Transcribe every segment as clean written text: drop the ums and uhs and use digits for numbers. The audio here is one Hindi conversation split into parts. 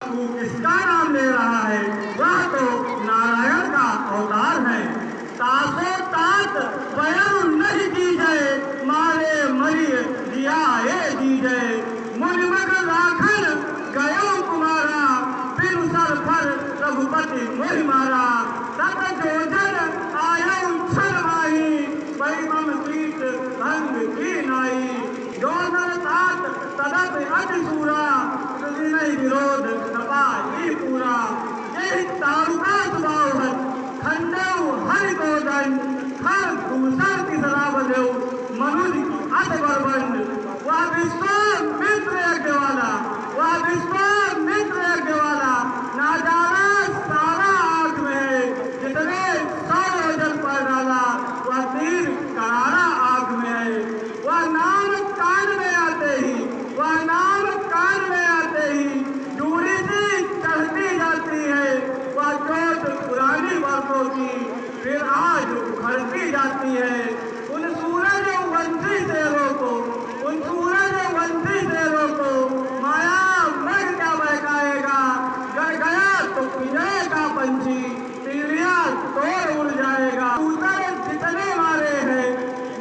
तू किसका नाम ले रहा है? वह तो नारायण का अवतार है। तासो तात वयम नहीं दीजय, मारे मरी दिया ये दीजय। मुनिमग लाखन गयो कुमारा, बिनु सर फर रघुपति मोहि मारा। तब जोजन आयो छल माही, परिमम कीट भंग की नाई। जोनर तात तदप अति सूरा, नहीं विरोध तपा ही पूरा। यही तारुका स्वभाव है, खंडेव हरि गोदन, हर दूसर की सलाह बदेव, मनुज अत बरबंड। वह विश्वामित्र यज्ञ वाला, वह विश्वामित्र यज्ञ वाला, नाजारा सारा आग में है। जितने 100 योजन पर डाला, वह तीर करारा आग में है। वह नाम कान में आते ही, वह नाम कान में आते ही दूरी सी चढ़ती जाती है। वह चोट पुरानी बातों की फिर आज उखड़ती जाती है। उन सूरज वंशी शेरों को, उन सूरज वंशी शेरों को माया मर क्या बहकाएगा। गड़ गया तो पिंजरे का पंछी, तीलिया तोड़ उड़ जाएगा। उतर जितने मारे हैं,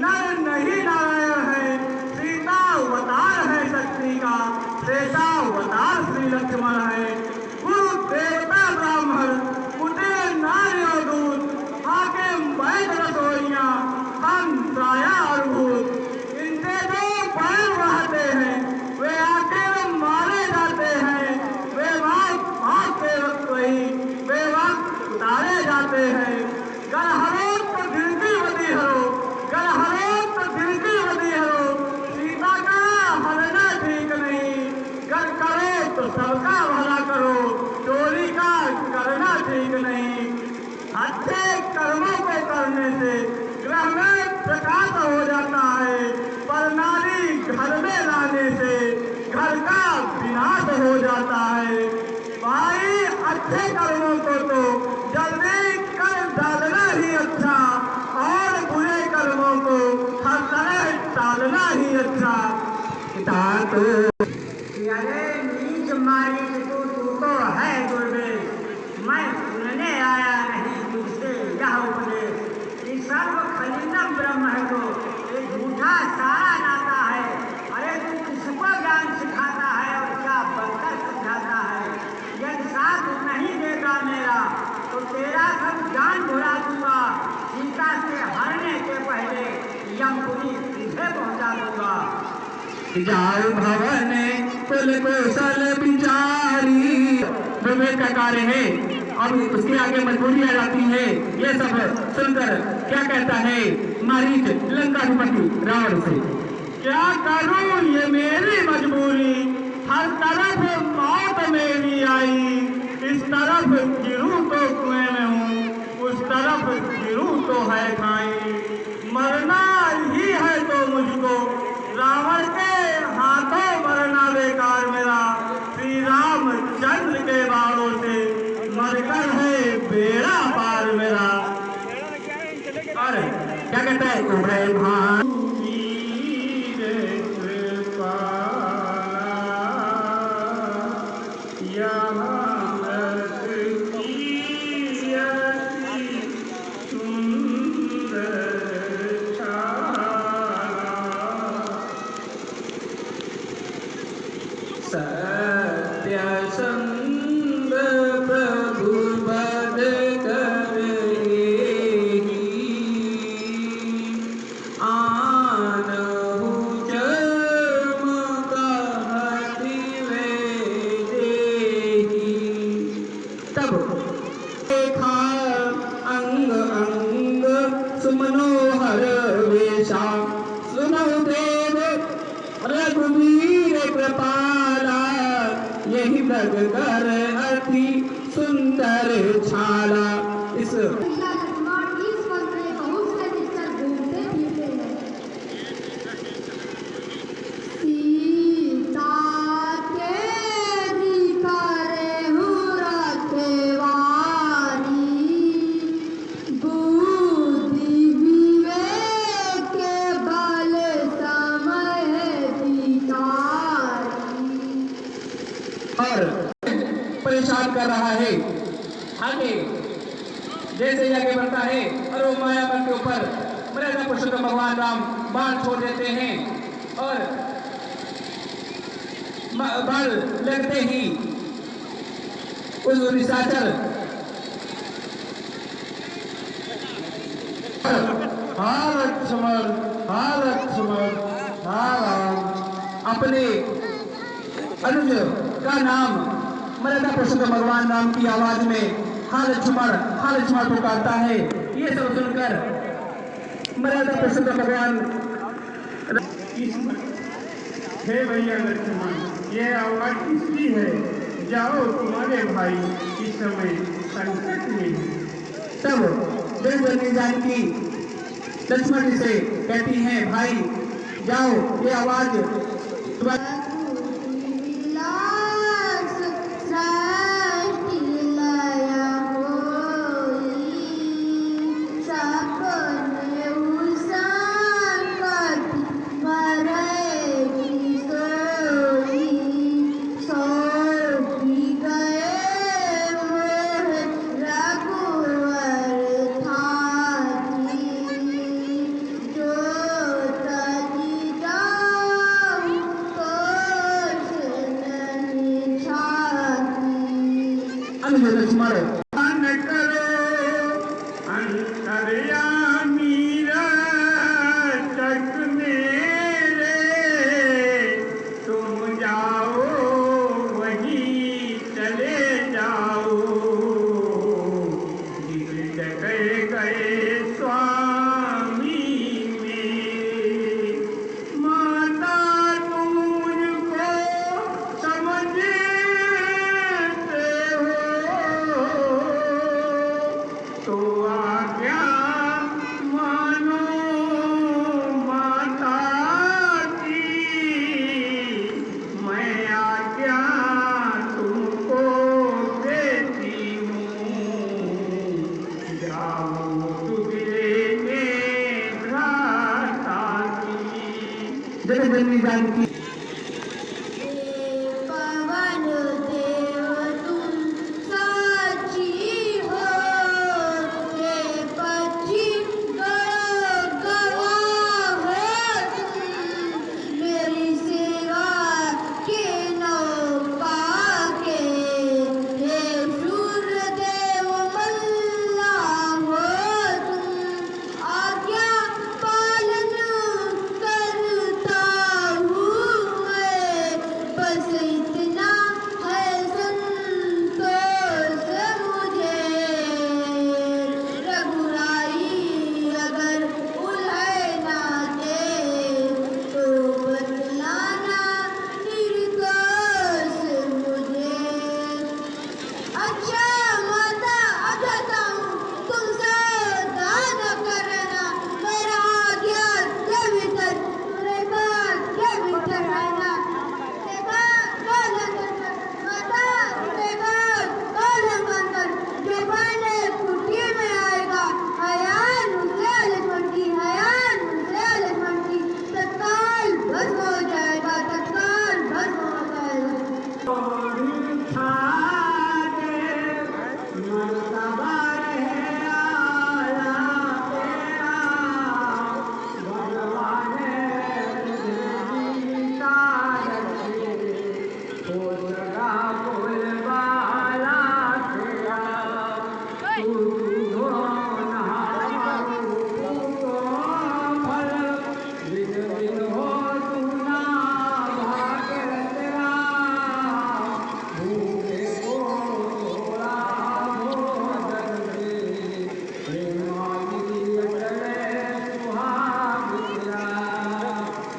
नर नहीं नारायण है। सीता अवतार है शक्ति का, त्रेता अवतार श्री लक्ष्मण है। गुरु देवता ब्राह्मण, कुटिल नारियों दूत, हाकिम वैद्य रसोइया, हम त्राया और भूत। इनसे जो पैर रहते हैं, वे आखिर मारे जाते हैं। वे वक्त के वक्त वही, वे वक्त उतारे जाते हैं। गर हरो तो दिल की वदी हरो, गर हरो तो दिल की वदी हरो। सीता का हरना ठीक नहीं, गर करो तो सबका भला करो। चोरी का करना ठीक नहीं। अच्छे कर्मों को करने से ग्रह में प्रकाश हो जाता है, पर नारी घर में लाने से घर का विनाश हो जाता है। भाई अच्छे कर्मों को तो जल्दी कर डालना ही अच्छा, और बुरे कर्मों को हर तरह टालना ही अच्छा। अरे नीच मारी तू तो है गुरुदेव, मैं सुनने आया नहीं तुझसे यह उपदेश। ये सर्व खलिंदम ब्रह्म है तो ये झूठा सारा नाता है। अरे तू किसको ज्ञान सिखाता है और क्या बनकर समझाता है? यदि साथ नहीं देगा मेरा तो तेरा सब जान भुला दूंगा। सीता से हरने के पहले यमपुरी तुझे पहुंचा दूंगा। जाओ भवन कुल कौशल विचारी, विवेक का कार्य है। अब उसके आगे मजबूरी आ जाती है। ये सब सुनकर क्या कहता है मारीच लंकाधिपति रावण से, क्या करूं ये मेरी मजबूरी, हर तरफ मौत मेरी आई। इस तरफ गिरूं तो कुएं में हूँ, उस तरफ गिरूं तो है खाई। मरना ही है तो मुझको रावण के हाथों मरना बेकार मेरा। श्री रामचंद्र के बाणों से मरकर है बेड़ा पार मेरा। और क्या कहता है उभय भान मनोहर वेशा, सुनो देव रघुवीर कृपाला। यही बग कर अति सुंदर छाला। इस परेशान कर रहा है। आगे जैसे ही आगे बढ़ता है और वो मायावन के ऊपर मर्यादा पुरुषोत्तम भगवान राम बाण छोड़ देते हैं और बाण लगते ही उस निशाचर अपने अनुज का नाम मर्यादा पुरुषोत्तम भगवान राम की आवाज में हाल लक्ष्मण पुकारता है। ये सब सुनकर मर्यादा पुरुषोत्तम भगवान हे भैया लक्ष्मण, ये आवाज किसकी है? जाओ, तुम्हारे भाई इस समय संकट में है। तब देवजनी जानकी लक्ष्मण जी से कहती हैं, भाई जाओ, ये आवाज तुम्हारी लक्ष्मण जगदम्बा जानकी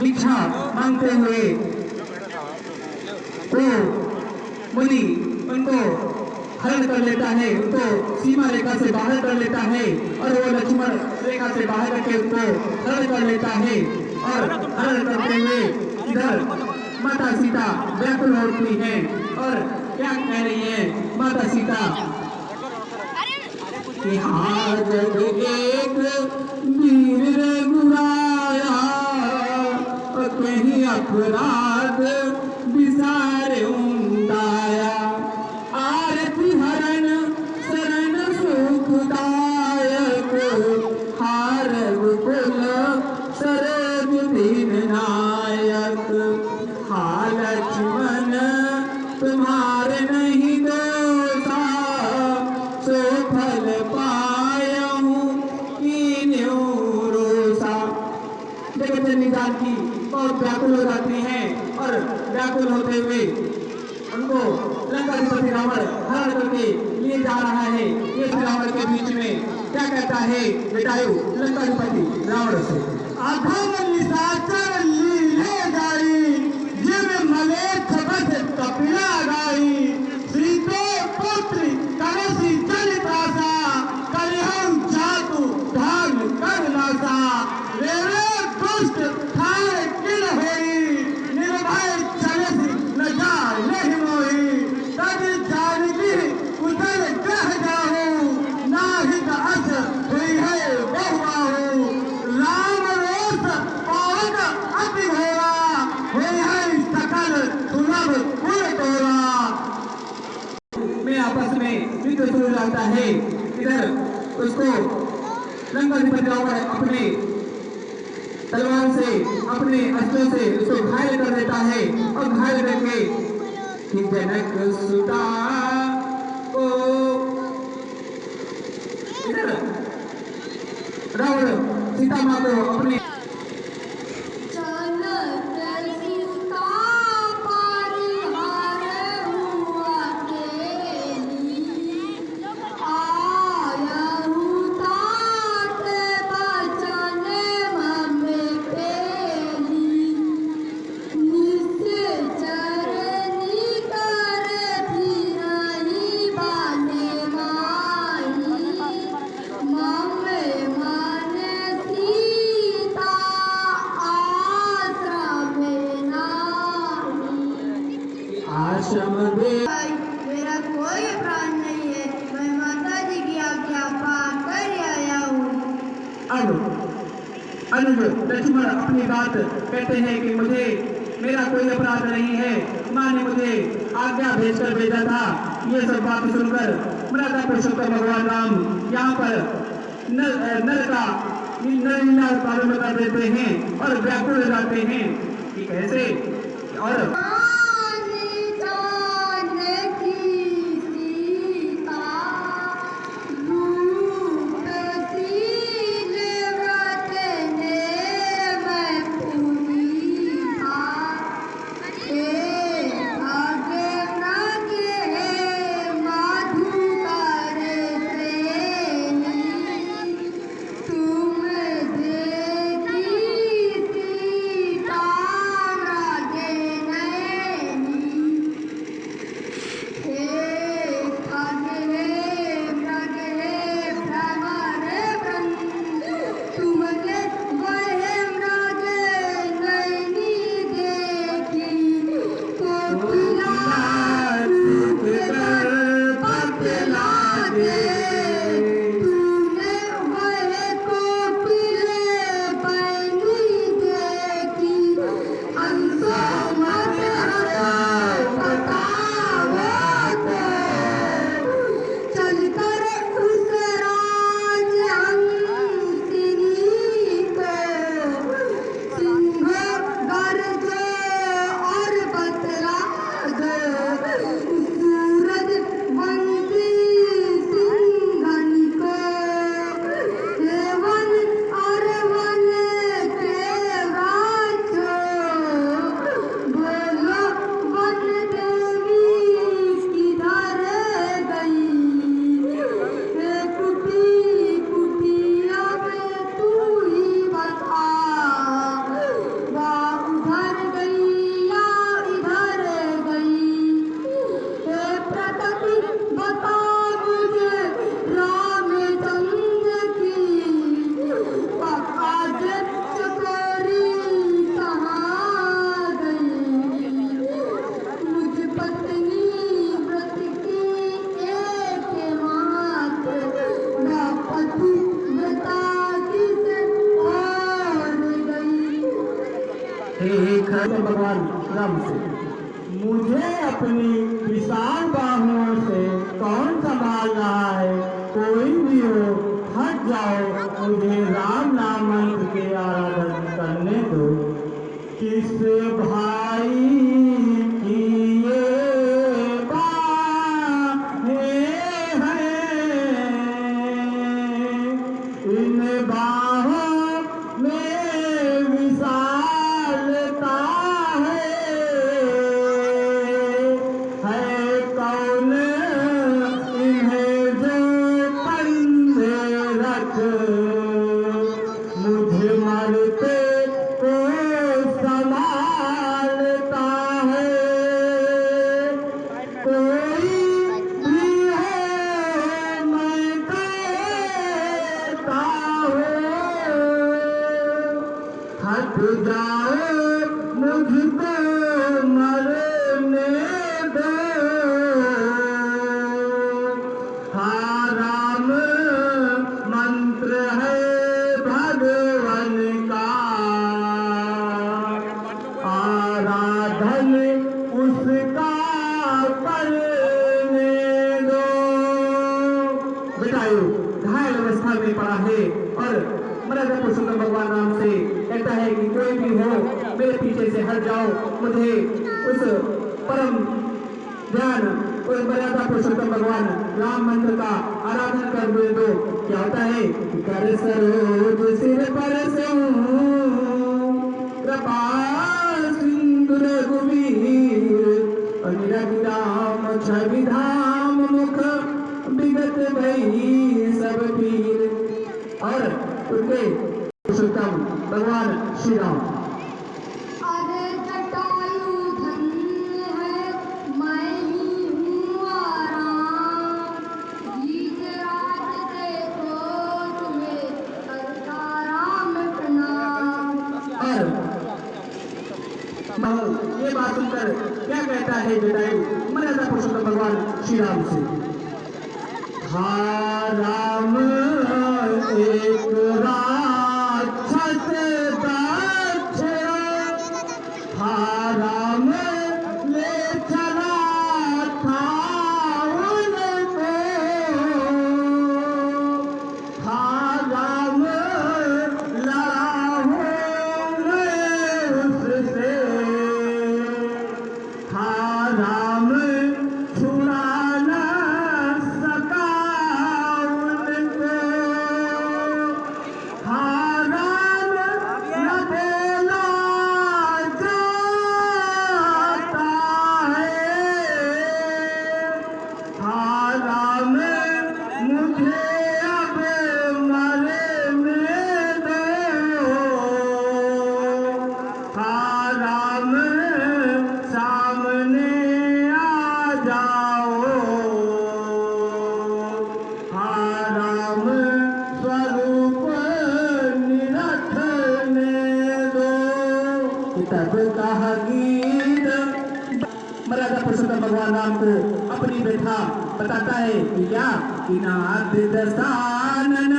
भिक्षा मांगते हुए वो मुनि उनको हरण कर लेता है, उनको सीमा रेखा से बाहर कर लेता है और वो लक्ष्मण रेखा से बाहर करके उनको हरण कर लेता है। और हरण करते हुए इधर माता सीता व्याकुल होती है और क्या कह रही है माता सीता कि हाँ जग एक वीर रघुराया कहीं अपराध विसार उंदाया सीतापति रावण हरण करके लिए जा रहा है। ये रावण के बीच में क्या कहता है जटायु लंकाधिपति रावण से? अधम निशाचर लीले जाई, जिम मलेच्छ बस कपिला गाई। सीतो पुत्र कलसी चलितासा, कलिहं जातु धान कर नासा। रेवे दुष्ट ठार किल होई, निर्भय चलसी न जाय नहीं मोही। तज जानकी कुशल कह जाहू, नाहित अस हुई है बहुबाहू। राम रोष पावक अति घोरा, हुई है सकल सुलभ कुल तोरा। में आपस में युद्ध शुरू हो जाता है। इधर उसको लंकाधिपति रावण अपने तलवार से, अपने अस्त्रों से उसको घायल कर देता है और घायल करके कि जनक सुता को इधर रावण सीता माँ को अपने आश्रम में मेरा कोई प्राण नहीं है, मैं माता जी की आज्ञा पालन कर आया हूँ। अब अनुज लक्ष्मण अपनी बात कहते हैं कि मुझे मेरा कोई अपराध नहीं है, माँ ने मुझे आज्ञा भेजकर भेजा था। ये सब बात सुनकर मृदा पुरुषोत्तम भगवान राम यहाँ पर नर का लीला उत्पादन कर देते हैं और व्याकुल हो जाते हैं कि कैसे। और भगवान राम से, मुझे अपनी विशाल बाहुओं से कौन संभाल रहा है? कोई भी हो, हट जाओ, मुझे राम नाम मंत्र के आराधन करने दो। किस भाई की ये बाहें हैं, इन बाहों में विशालता है कौन गुफा में पड़ा है और मर्यादा पुरुषोत्तम भगवान राम से कहता है कि कोई भी हो मेरे पीछे से हट जाओ, मुझे उस परम ध्यान और मर्यादा पुरुषोत्तम भगवान राम मंत्र का आराधन कर दो। क्या होता है? कर सरोज सिर पर कृपा सिंधु रघुवीर अनिरति राम छवि धाम मुख विगत भई सब पीर। और उनके पुरुषोत्तम भगवान श्री राम अरे जटायु धन्य है मैं ही हूँ आराम, गीत राज देखो तुम्हें करता राम प्रणाम। और ये बात सुनकर क्या कहता है जटायु मर्यादा पुरुषोत्तम भगवान श्री राम से? हा राम एक राक्षस दक्ष, हा राम ले चला था उनको, हा राम लड़ा हूँ मैं उससे, हा राम छुड़ा न सका उनको, हा राम न बोला जाता है, हा राम मुझे अब मरने दो, हा राम सामने आ जाओ, हा राम स्वरूप निरखने दो। तब कहा गीत मर्यादा पुरुषोत्तम भगवान राम को अपनी व्यथा बताता है कि क्या कि नाथ दसानन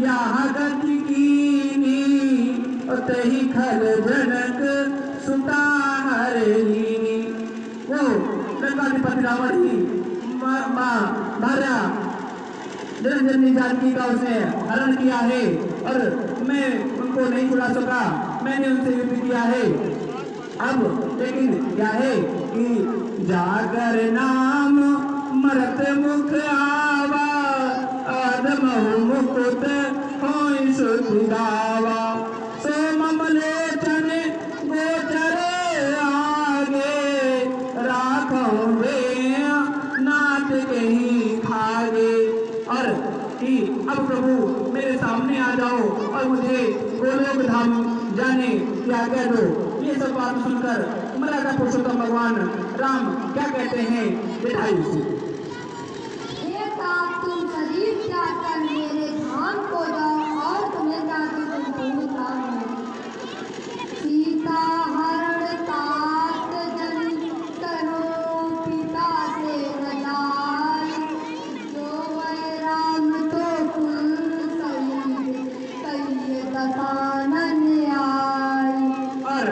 यहाँ गति कीनी तही खल जनक सुता हरनी। वो लंकाधिपति रावण ही भार्या जननी जानकी का उसने हरण किया है और मैं उनको नहीं छुड़ा सका, मैंने उनसे युद्ध किया है। अब लेकिन क्या है कि जागर नाम मरत मुख आवा, आदमहु मुकुट होई सुधि गावा, सो ममलोचन गोचरे आगे, राखो वे नाथ के ही खागे। और कि अब प्रभु मेरे सामने आ जाओ और मुझे गोलोक धाम जाने की आज्ञा दो। ये सब बात सुनकर मर्यादा पुरुषोत्तम भगवान राम क्या कहते हैं जटायु से? हे तात तुम शरीर त्याग कर मेरे धाम को जाओ और तुम्हें जाकर तुम काम है। सीता हरण तात जन करो पिता से नजार, जो वै राम तो कुल सही कहिए दसानन आय। और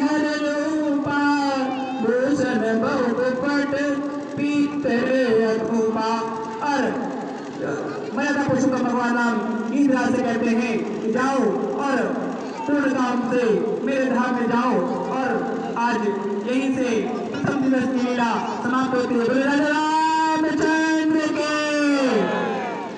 हर रूपा भूषण बहुपट पीतर अधूपा। और मर्यादा पुरुषोत्तम भगवान राम इंद्रा से कहते हैं कि जाओ और पूर्ण काम से मेरे धाम में जाओ। और आज यहीं से प्रथम दिवस की लीला समाप्त होती है।